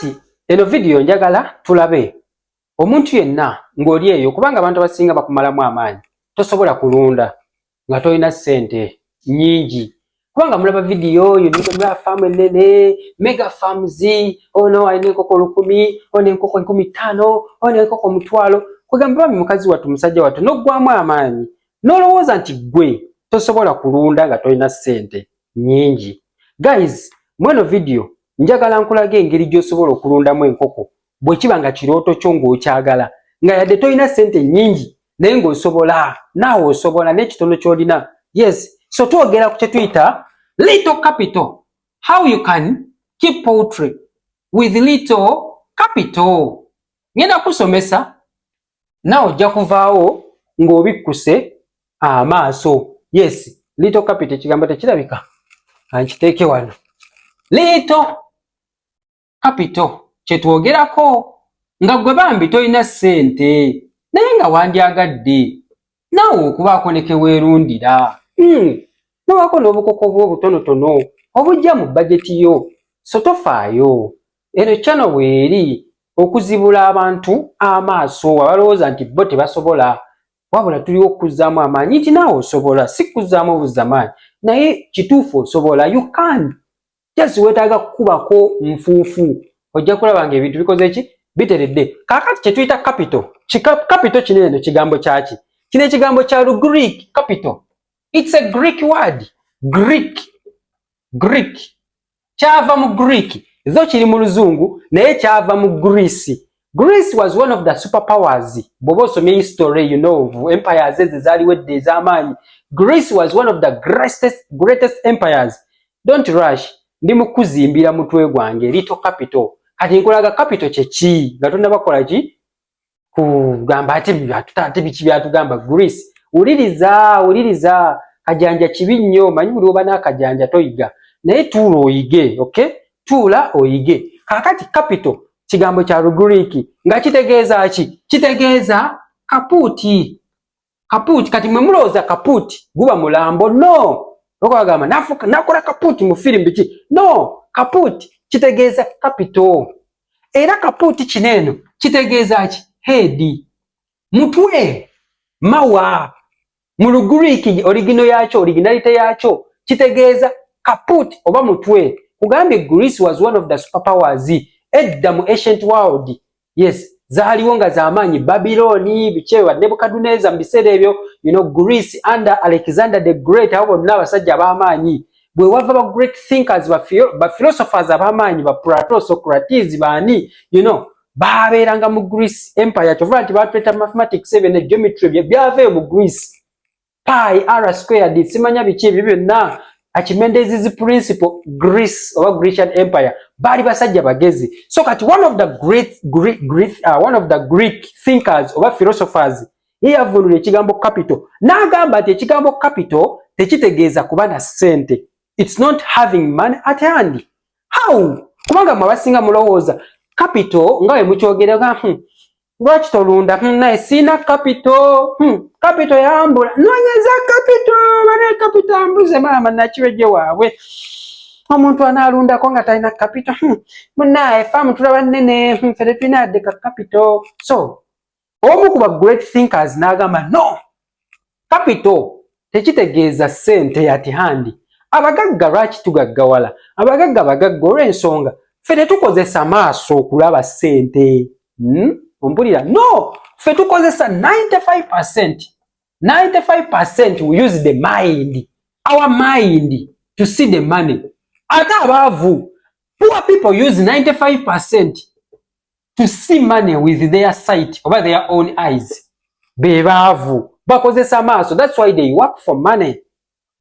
kakati eno video njagala tulabe omuntu yenna ng'oli eyo kubanga abantu abasinga bakumalamu amaanyi tosobola kulunda nga tolina ssente nnyingi kubanga mulaba video oyo niba farm ennene mega farms ono alina enkoko 1,000 ono enkoko 15,000 ono enkoko 1,000 kugamba bami mukazi wattu musajja wattu n'oggwamu amaanyi n'olowooza nti gwe tosobola kulunda nga tolina ssente nnyingi. Guys, mweno video njagala nkulaga engeri gy'osobola okulundamu enkoko bwe kiba nga kirooto kyo ng'okyagala nga yadde tolina ssente nnyingi naye ng'osobola naawe osobola n'ekitono ky'olina. Yes, so twogera ku kye tuyita little capital, how you can keep poultry with little capital. Ngenda kusomesa naawe ojja kuvaawo ng'obikkuse amaaso. Yes, little capital ekigambo tekirabika ankiteeke wano. Little capital kyetwogerako nga gwe bambi tolina ssente naye nga wandyagadde naawe okubaako ne keweerundira nobaako n'obukoko bwo obutonotono obujja mu bajeti yo. So tofaayo, eno channel bw'eri okuzibula abantu amaaso abalowooza nti bo tebasobola, wabula tuliwo okuzzaamu amaanyi nti naawe osobola, si kuzzaamu obuzamaanyi naye kituufu osobola. You can just weetaaga kukubako nfuufu ojja kulaba nga ebintu bikoze ki biteredde. Kaakati kye tuyita capital, capital kino eno kigambo kyaki? Kino ekigambo kya Greek capital. It's a Greek word. Greek kyava mu Greek zo kiri mu Luzungu naye kyava mu Greece. Greece was one of the superpowers. Bw'oba osomye history, you know, of empires ezaaliwo edda ez'amaanyi. Greece was one of the greatest empires. Don't rush. Ndi mu kuzimbira mutwe gwange little capital. Kati nkolaga capital kyeki nga tonna bakola ki kugamba ate biki byatugamba Greece. Uliriza kajanja kibi nnyo, manyi buli oba n'akajanja toyiga naye tuula oyige. Okay, tuula oyige. Kakati capital kigambo kya Lugiriki nga kitegeeza ki? Kitegeeza kapuuti. Kapuuti kati mwe mulowooza kapuuti guba mulambo? No, okubagamba nakola kapuuti mu firimu biki? No, kapuuti kitegeeza capital. Era kapuuti kino eno kitegeeza ki? Head, mutwe, mawa. Mu Lugiriki originality yakyo kitegeeza kapuuti oba mutwe. Kugambye Greece was one of the superpowers edda mu ancient world. Yes, zaaliwo nga z'amaanyi Babyloni bikyewa Nebukadnezar mu biseera ebyo, you know, Greece under Alexander the Great abo bonna abasajja ab'amaanyi. Bwe wava ba great thinkers ba philosophers ab'amaanyi ba Plato, Socrates baani, you know, baabeeranga mu Greece empire. Kyova nti batweta mathematics ne geometry byava mu Greece. Pi r squared simanya biki ebyo byonna Archimedes' principle. Greece oba Grecian empire baali basajja bagezi. So kati one of the Greek thinkers oba philosophers yeyavunula ekigambo capital n'agamba nti ekigambo capital tekitegeeza kuba na ssente. It's not having money at hand. How? Kubanga mwabasinga mulowooza capital nga we mukyogera lwaki tolunda naye sina capital. Capital yambula nonyeza capital bane capital mbuze mama nakiweje waabwe omuntu analundako nga talina capital. Munaye famu tulaba nnene fere tulina yadde ka capital. So omu kuba great thinkers n'agamba no, capital tekitegeeza ssente yati handi. Abagagga lwaki tugaggawala? Abagagga bagagga olw'ensonga ffe tetukozesa maaso okulaba ssente. Ompulira? No, ffe tukozesa 95% we use the mind, our mind to see the money. Ate abaavu, poor people use 95% to see money with their sight over their own eyes. Bebaavu bakozesa maaso. That's why they work for money.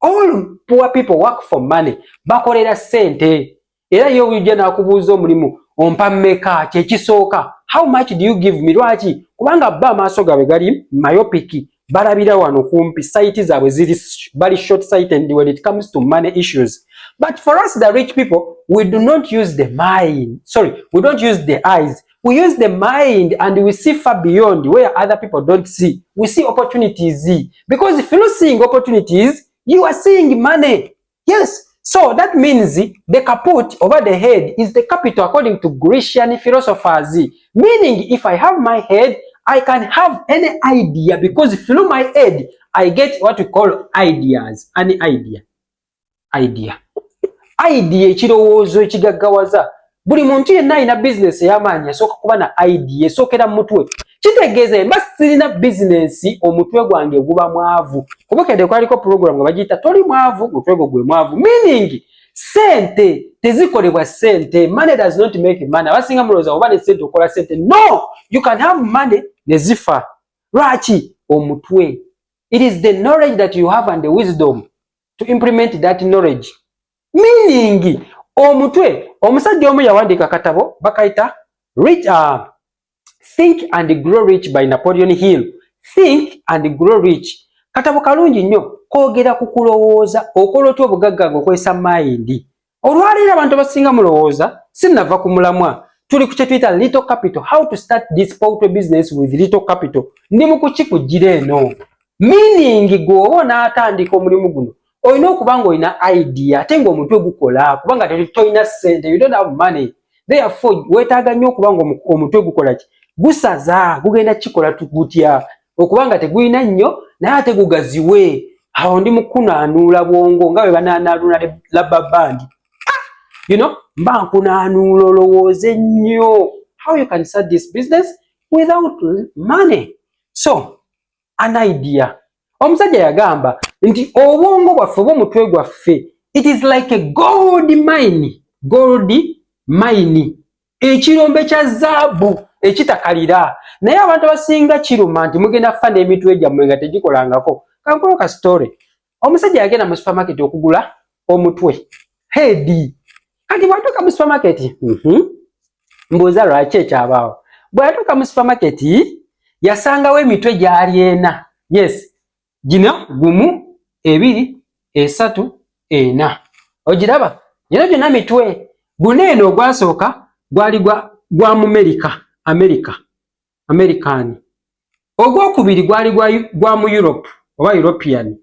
All poor people work for money. Bakolera ssente. Era yo wijja n'akubuuza omulimu ompa mmeka kyekisooka. How much do you give me? Lwaki? Kubanga bba amaaso gaabwe gali myopic. Balabira wano kumpi. Sight zaabwe ziri bali short sighted when it comes to money issues. But for us the rich people, we do not use the mind. Sorry, we don't use the eyes. We use the mind and we see far beyond where other people don't see. We see opportunities. Because if you're not seeing opportunities, you are seeing money. Yes. So that means the kaput over the head is the capital according to Grecian philosophers. Meaning if I have my head, I can have any idea because through my head, I get what we call ideas. Any idea. Idea ekirowoozo ekigaggawaza. Buli muntu yenna alina business ey'amaanyi esooka kuba na idea esookera mu mutwe. Kitegeeza mba sirina business omutwe gwange guba mwavu. Kubukedde kwaliko program nga bagiyita toli mwavu mutwe gwo gwe mwavu. Meaning sente tezikolebwa sente. Money does not make money. Abasinga mulowooza oba ne sente okola sente. No, you can have money ne zifa. Lwaki? Omutwe. It is the knowledge that you have and the wisdom to implement that knowledge. Meaning omutwe omusajja omu yawandiika katabo bakaita Think and Grow Rich by Napoleon Hill. Think and Grow Rich. Katabo kalungi nnyo koogera ku kulowooza okola otya obugagga ng'okozesa mind. Olwaleero abantu basinga mulowooza sinnava ku mulamwa tuli ku kye tuyita little capital, how to start this poultry business with little capital. Ndi mu kukikugira eno. Meaning gwoba n'atandika omulimu guno olina okuba ng'olina idea ate ng'omutwe gukola kubanga tolina ssente, you don't have money. Therefore weetaaga nnyo okuba ng'omutwe gukola ki gusaza gugenda kikola gutya okubanga tegulina nnyo naye ate gugaziwe. Awo ndi mukunaanuula bwongo nga bwe banaanaalula rubber band. You know, mba nkunaanuula olowooze nnyo how you can start this business without money. So an idea. Omusajja yagamba nti obwongo bwaffe bw'omutwe gwaffe it is like a gold mine ekirombe kya zaabu ekitakalira. Naye abantu abasinga kiruma nti mugenda fa n'emitwe gyammwe nga tegikolangako. Kankola ka story. Omusajja yagenda mu supermarket okugula omutwe head. Kati bwatuuka mu supermarket mbuuza lwaki ekyabaawo. Bwatuuka mu supermarket yasangawo emitwe gyali ena. Yes. Gino gumu, ebiri, esatu, ena. Ogiraba? Gino gyonna mitwe. Guno eno ogwasooka gwali gwa mu American. Ogwokubiri gwali gwa mu Europe oba European.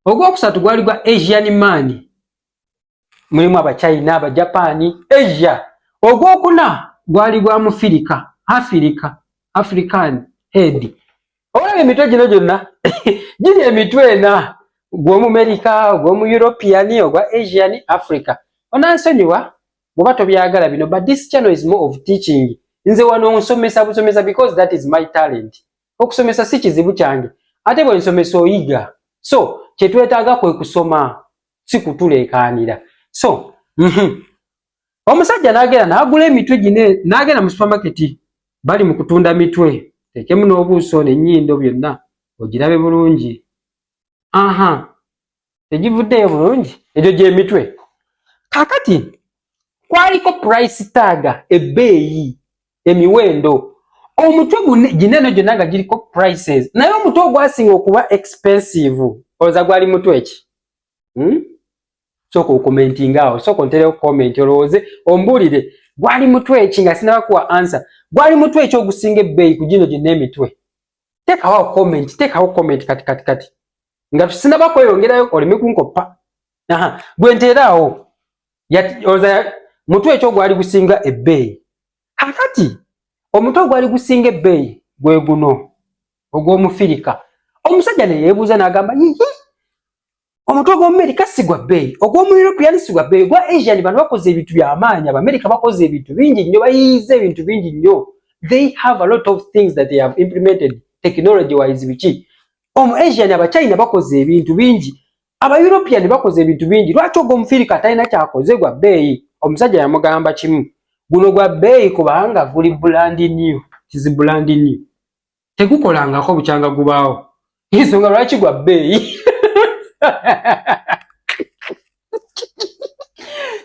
Ogwokusatu gwali gwa Asian man. Mulimu Abachina, Abajapani, Asia. Ogwokuna gwali gwa mu African head. Olaba emitwe gino gyonna giri emitwe ena gw'omu America, gw'omu European, ogwa Asian, Africa. Onansonyiwa bw'oba tobyagala bino, but this channel is more of teaching. Nze wano nsomesa busomesa because that is my talent. Okusomesa si kizibu kyange ate bwe nsomesa oyiga. So kye twetaaga kwe kusoma si kutuleekaanira. So omusajja n'agenda n'agula emitwe gine n'agenda mu supermarket bali mu kutunda mitwe. Tekemu n'obuuso n'ennyindo byonna ogirabe bulungi. Tegivuddeyo bulungi egyo gy'emitwe. Kakati kwaliko price tag, ebbeeyi, emiwendo. Omutwe gineno gyonna nga giriko prices. Naye omutwe ogwasinga okuba expensive oza gwali mutwe ki? Soko okomentinga awo, soko ntereyo comment olowooze ombuulire gwali mutwe ki nga sinaba kuwa answer. Gwali mutwe ki ogusinga ebbeeyi ku gino gyonna emitwe? Teekawo comment kati. Nga tusinaba kweyongerayo oleme kunkoppa. Gwe nteeraawo. Oza mutwe ki ogwali gusinga ebbeeyi? Kakati omutwe ogwali gusinga ebbeeyi gwe guno ogw'Omufirika. Omusajja ne yeebuuza n'agamba omutwe gw'Omumerika si gwa bbeeyi, ogw'omu European si gwa bbeeyi, gwa Asian bano bakoze ebintu by'amaanyi. Abamerika bakoze ebintu bingi nnyo, bayiyiza ebintu bingi nnyo. They have a lot of things that they have implemented technology wise biki. Asian Abachina bakoze ebintu bingi, Aba-European bakoze ebintu bingi. Lwaki ogw'Omufirika talina kyakoze gwa bbeeyi? Omusajja yamugamba kimu, guno gwa bbeeyi kubanga guli brand new. Kizi brand new. Tegukolangako bukyanga gubaawo. Ensonga lwaki gwa bbeeyi?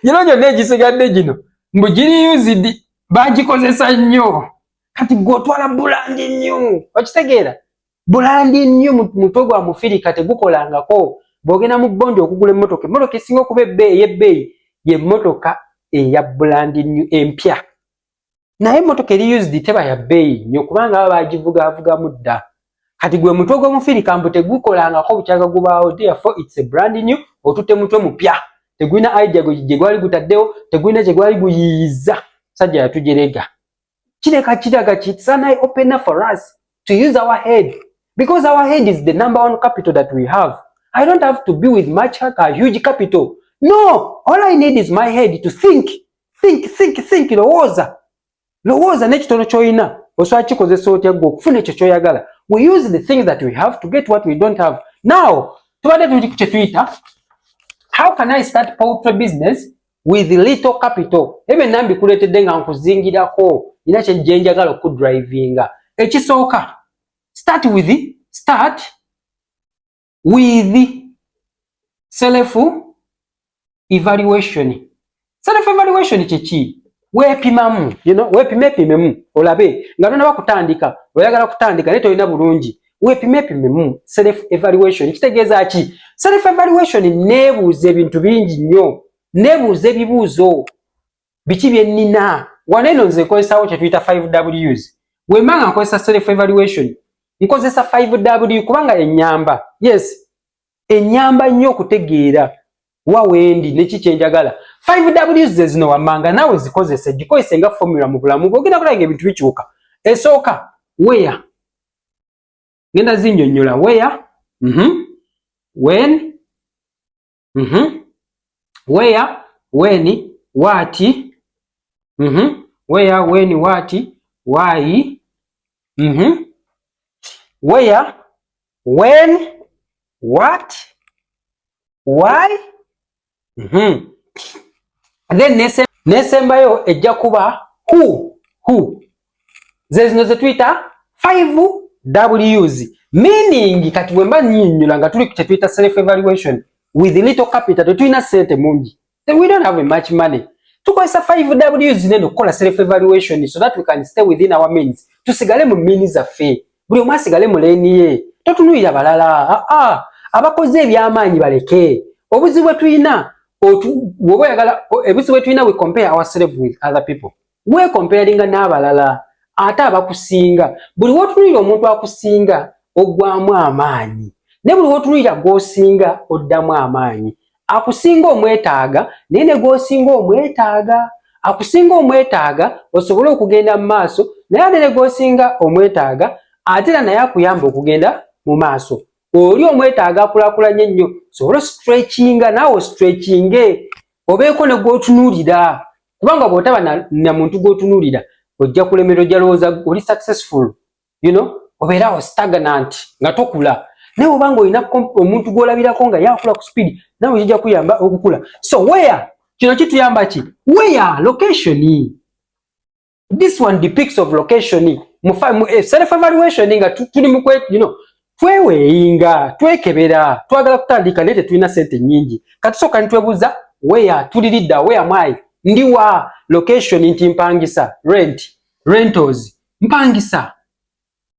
Gino gyonna egisigadde gino mbu giri used, bagikozesa nnyo. Kati gw'otwala brand new. Okitegeera? Brand new mutwe gwa Mufirika tegukolangako. Bw'ogenda mu bondi okugula emmotoka esinga okuba ebbeeyi y'emmotoka eya brand new empya. Naye emmotoka eri used teba ya bbeeyi nnyo kubanga baba bagivugavugamu dda. Kati gwe mutwe gw'Omufirika mbu tegukolangako bukyanga gubaawo. Therefore it's a brand new, otutte mutwe mupya. tegwina idea gye gwali gutaddeo, tegwina gye gwali guyiiza. Sajja yatujerega. Kireka kiraga ki, it's an eye opener for us to use our head, because our head is the number one capital that we have. I don't have to be with much a huge capital. No, all I need is my head to think. Lowooza n'ekitono ky'olina osobola kikozesa otya gwe okufuna ekyo ky'oyagala. We use the things that we have to get what we don't have. Now, tubadde tuli ku kye tuyita, how can I start poultry business with little capital? Ebe nambi kuleetedde nga nkuzingirako nina kye njagala okudrivinga. Ekisooka, start with self-evaluation. Self-evaluation kiki? Weepimamu, weepimemu, olabe, nga tonna bakutandika, oyagala kutandika naye tolina bulungi. Weepimemu, self-evaluation. Kitegeeza ki? Self-evaluation neebuuza ebintu bingi nnyo, neebuuza ebibuuzo. Biki bye nnina? Wano eno nze nkozesaawo kye tuyita 5Ws. Bwe mba nga nkozesa self-evaluation, nkozesa 5W kubanga ennyamba. Yes, ennyamba nnyo okutegeera wa wendi neki kye njagala. 5Ws ze zino wammanga naawe zikozese, gikozese nga formula mu bulamu bw'ogenda kulaga ebintu bikyuka. Esooka, where. Ngenda zinnyonnyola where, when, where, when, what, where, when, what, why, where, when, what, why, then nesembayo ejja kuba who. Zezino ze tuyita 5Ws. Meaning kati bwemba nnyonnyola nga tuli ku kye tuyita self-evaluation with little capital, tetulina ssente mungi. Then we don't have much money. Tukozesa 5Ws neno okukola self-evaluation so that we can stay within our means. Tusigale mu means zaffe. Buli omu asigale mu leeni ye. Totunuulira balala. Abakoze eby'amaanyi baleke. Obuzibu bwe tulina, we compare ourselves with other people. We comparinga n'abalala. Ate abakusinga. Buli wotunuulira omuntu akusinga, oggwamu amaanyi. Ne buli wotunuulira gw'osinga, oddamu amaanyi. Akusinga omwetaaga, naye ne gw'osinga omwetaaga. Akusinga omwetaaga, osobole okugenda mu maaso, naye ate ne gw'osinga omwetaaga, ate era naye akuyamba okugenda mu maaso. Oli omwetaaga akulakulanye nnyo, sobole stretchinga, naawe stretchinge, obeeko ne gw'otunuulira. Kubanga bw'otaba na muntu gw'otunuulira, ojja kulemerera, ojja lowooza oli successful, obeerawo stagnant nga tokula. Naye obanga olina omuntu gw'olabirako nga yakula ku speed, naawe kijja kuyamba okukula. So where, kino kituyamba ki? Where, location. This one depicts of location. Self-evaluation nga tuli mu tweweeyinga, twekebera, twagala kutandika naye tetulina ssente nnyingi. Katusooka nitwebuuza where, tuliridda, where am I? Ndiwa. Location nti mpangisa, rentals, mpangisa.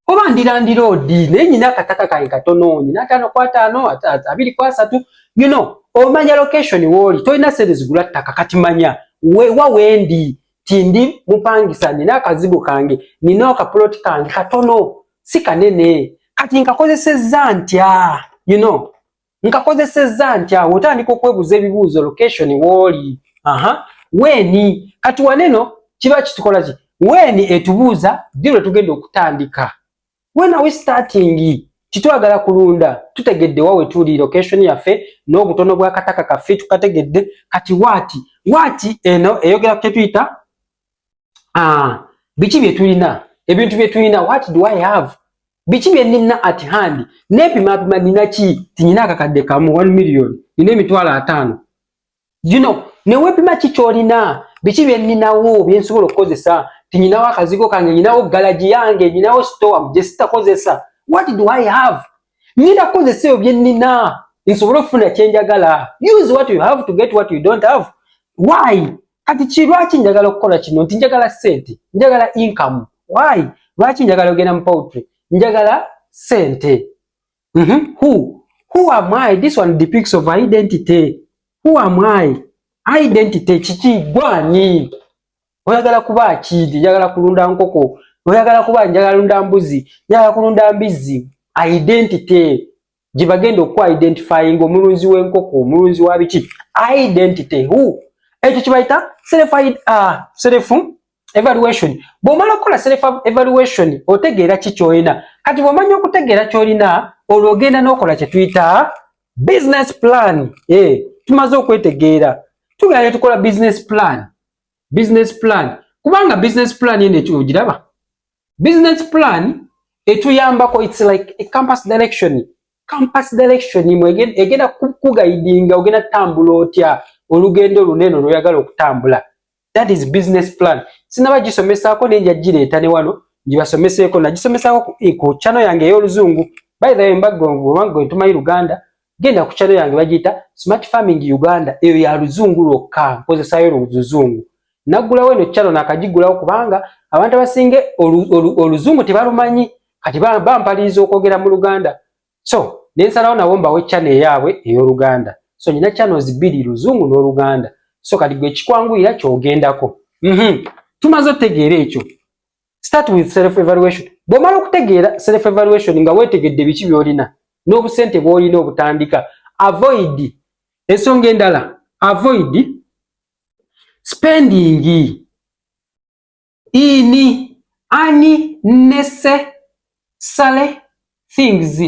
Oba ndirandira odi, naye nyina akataka kange katono, nyina 5/5, 2/3, omanya location woli, tolina ssente zigula ttaka, kati manya wa wendi, tindi mupangisa, nina akazigo kange, nina akaploti kange katono, si kanene, kati nkakozesezza ntya, nkakozesezza ntya, otandika okwebuuza ebibuuzo, location woli, weni, kati waneno kiba kitukola ki? Weni etubuuza ddi lwe tugenda okutandika. When are we starting? Kitwagala kulunda, tutegedde wawe tuli, location yaffe n'obutono bwa kataka kaffe tukategedde. Kati wati eno eyogera ku kye tuyita biki bye tulina, ebintu bye tulina, what do I have, biki bye nina at hand, n'epimapima nina ki, tinyina akakadde kamu 1 million, nina emitwalo 5. Ne weepima ki ky'olina, biki bye ninawo bye nsobola okukozesa, tinyinawo akazigo kange, nyinawo galaji yange, nyinawo store gye sitakozesa. What do I have? Nina kukozesa ebyo bye nina nsobole okufuna kye njagala. Use what you have to get what you don't have. Why? Kati lwaki njagala okukola kino? Nti njagala ssente, njagala income. Why? Lwaki njagala ogenda mu poultry? Njagala ssente. Who am I? This one depicts of identity. Who am I? Identity kiki, gwani? Oyagala kuba ki? Njagala kulunda nkoko, oyagala kuba njagala kulunda mbuzi, njagala kulunda mbizi. Identity. gibagenda okwa identifying omulunzi w'enkoko omulunzi wa biki identity who ekyo kibayita self evaluation. Bw'omala okukola self evaluation otegeera ki ky'olina. Kati bw'omanya okutegeera ky'olina olwo ogenda n'okola kye tuyita business plan. Tumaze okwetegeera tugenda ne tukola business plan kubanga business plan yene ekyo ogiraba. Business plan etuyambako, it's like a compass direction egenda kuguidinga ogenda tambula otya olugendo lunene lw'oyagala okutambula. That is business plan. Sinaba gisomesaako nenja gireeta ne wano gibasomeseeko, nagisomesaako ku channel yange ey'oluzungu. By the way, mbago ntumayi Uganda, genda ku channel yange bagiyita Smart Farming Uganda, eyo ya luzungu lwokka, nkozesaayo oluzungu. Naggulawo eno channel nakagigulawo kubanga abantu abasinge oluzungu tebalumanyi, kati bampaliriza okwogera mu Luganda. So nensalawo nabo mbawe channel yaabwe ey'Oluganda. So nina channels 2, luzungu n'Oluganda. So kati gwe kikwanguyira ky'ogendako. Tumaze otegeera ekyo. Start with self evaluation. Bw'omala okutegeera self evaluation nga weetegedde biki by'olina n'obusente bw'olina obutandika, avoid ensonga endala, avoid spending in unnecessary things.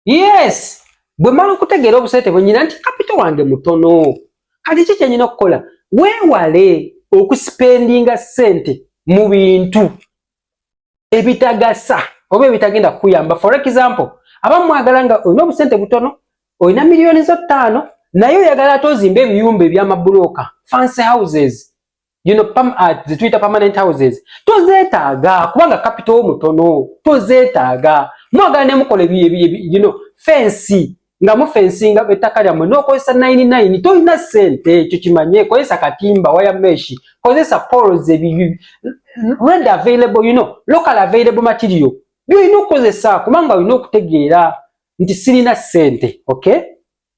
Yes, bw'omala okutegeera obusente bwennyina nti capital wange mutono, kati ki kyenyina okukola? Weewale okuspendinga ssente mu bintu ebitagasa oba ebitagenda kuyamba. For example, abamu mwagala nga olina obusente butono, olina milioni zo 5 naye oyagala ate ozimba ebiyumba ebyamabulooka, fancy houses, zituyita permanent houses. Tozeetaaga kubanga capital wo mutono, tozeetaaga. Mwagala ne mukola fensi nga mufensinga ettaka lyammwe n'okozesa 99, tolina ssente, ekyo kimanye. Kozesa katimba, wire mesh, kozesa poles, ready available, local available material. Byolina okukozesa kubanga olina okutegeera nti sirina ssente. Okay?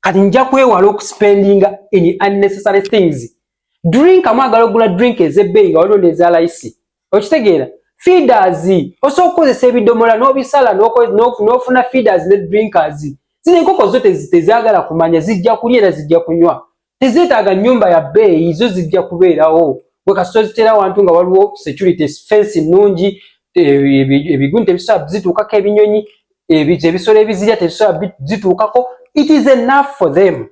Kati nja kwewala okuspendinga in unnecessary things. Drink, mwagala ogula drink ez'ebbeeyi nga waliwo n'eza layisi. Okitegeera? Feeders, osobola okukozesa ebidomola n'obisala n'ofuna feeders ne drinkers. Zino enkoko zo tezaagala kumanya, zijja kulya era zijja kunywa. Tezeetaaga nnyumba ya bbeeyi, zo zijja kubeerawo. Bwe kasita ozitera awantu nga waliwo security fence nnungi, ebiguni tebisobola zituukako, ebinyonyi ebisolo ebizirya tebisobola zituukako. It is enough for them.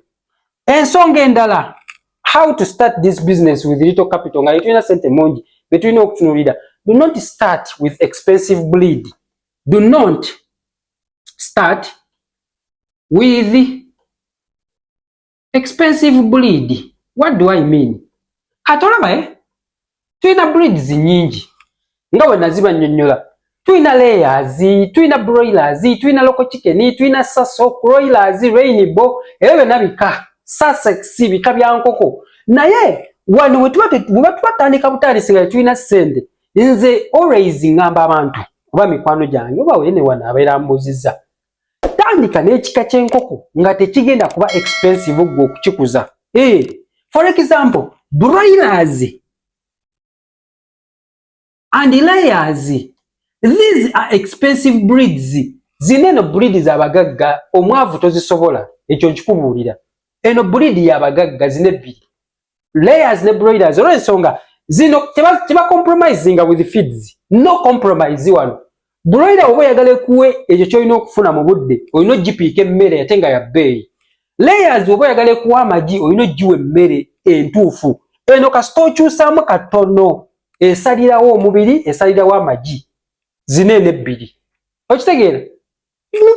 Ensonga endala, how to start this business with little capital nga tulina ssente mungi betulina okutunuulira. Do not start with expensive breed. Do not start with expensive breed. What do I mean? Katolaba tulina breeds nyingi nga bwe naziba nnyonnyola. Tulina layers, tulina broilers, tulina local chicken, tulina saso, broilers, rainbow, ebyo byonna bika Sussex, bika bya nkoko. Naye wano we twatandika butandisi nga tulina ssente, nze always ngamba abantu oba mikwano gyange oba wene wano abeera mbuzizza, tandika n'ekika ky'enkoko nga tekigenda kuba expensive gwe okukikuza. For example, broilers and layers, these are expensive breeds. Zineno breeds abagagga, omwavu tozisobola, ekyo nkikubuulira. Eno breed y'abagagga zine bbiri. Layers ne broilers, olw'ensonga zino teba compromisinga with feeds. No compromise wano. Broiler oba oyagala ekuwe ekyo ky'olina okufuna mu budde, olina ogipiika emmere ate nga ya bbeeyi. Layers oba oyagala ekuwa amagi, olina ogiwa emmere entuufu. Eno kasita okyusaamu katono, esalirawo omubiri, esalirawo amagi. Zine n'ebbiri. Okitegeera?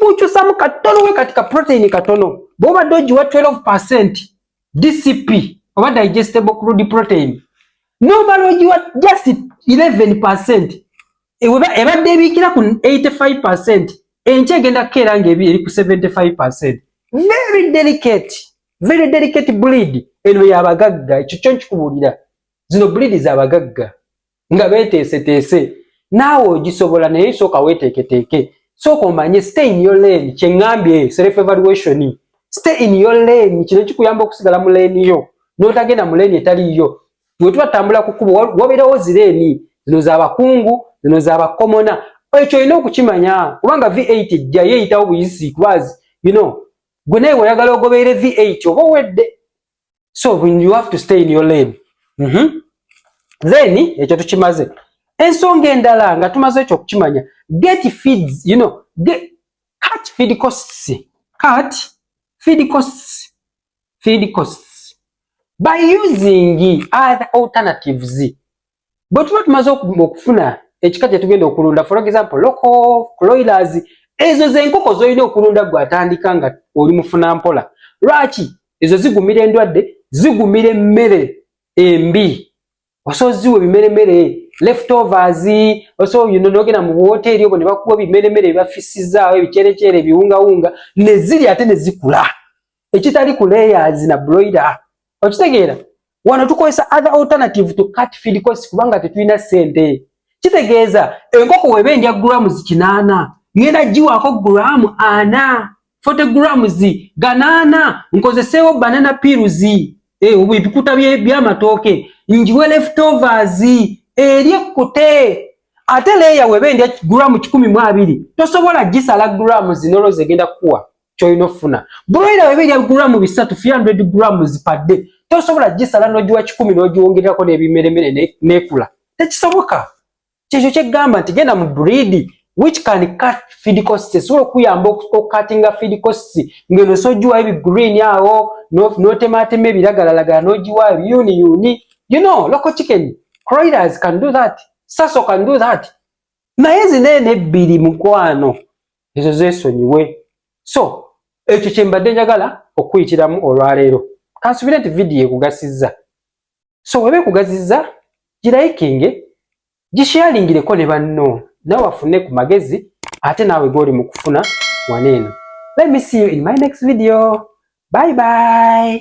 Bw'okyusaamu katono we kati ka protein katono, bw'obadde ogiwa 12% DCP oba digestible crude protein, n'omala ogiwa just 11%, ebadde ebiikira ku 85%, enkya egenda kukeera ng'eri ku 75%. Very delicate breed. Eno y'abagagga, ekyo kyo nkikubuulira. Zino breed z'abagagga nga beeteeseteese. Naawe ogisobola naye sooka weeteeketeeke. Sooka omanye stay in your lane, kye ngambye self evaluation. Stay in your lane, kino kikuyamba okusigala mu lane yo. N'otagenda mu lane etaliyo. Bwe tuba tutambula ku kkubo wabeerawo zireeni, zino z'abakungu, zino z'abakomona. ekyo olina okukimanya kubanga V8 ejja yeeyitawo buyisi kubazi gwe naye oyagala ogoberere V8 oba owedde. So when you have to stay in your lane. Then ekyo tukimaze. Ensonga endala nga tumaze ekyo okukimanya, get feeds, cut feed costs. Cut feed costs by using other alternatives. Bwe tuba tumaze okufuna ekika kye tugenda okulunda, for example local broilers, ezo z'enkoko z'olina okulunda gwatandika nga oli mufuna mpola. Lwaki? Ezo zigumira endwadde, zigumira emmere embi. Osoziwe bimeremere leftovers, nogenda mu hoteli obwo ne bakuwa bimeremere bafisizaawo ebikerekere ebiwungawunga ne ziri ate ne zikula ekitali ku layers na broiler. Okitegeera? Wano tukozesa other alternative to cut feed costs kubanga tetulina ssente. Kitegeeza enkoko weba endya grams 8 ngenda giwaako gramu 4, 40 grams ga8 nkozeseewo banana peels ebikuta by'amatooke njiwe leftovers eri ekkute. Ate leya weba endya gramu 12 tosobola gisala gramu zinolo zegenda kuwa kyolina ofuna. Broiler weba endya gramu 300 300 grams per day tosobola gisala n'ogiwa 10 n'ogiwongerako n'ebimeremere n'ekula. Tekisoboka. Kyekyo kyegamba nti genda mu breed which can cut feed costs. Esobola okuyamba okukatinga feed costs ngeno sogiwa ebi green awo n'otematema ebiragalalagala n'ogiwa ebiyuni. Local chicken broilers can do that. Saso can do that. Naye zinene 2 mukwano ezo zeesonyiwe. So ekyo kye mbadde njagala okuyitiramu olwaleero. Kansubira nti video ekugasiza. So webe ekugasiza girayikinge, gisharingireko ne banno nawe wafune ku magezi ate nawe goli mu kufuna waneeno. Let me see you in my next video. Bye bye.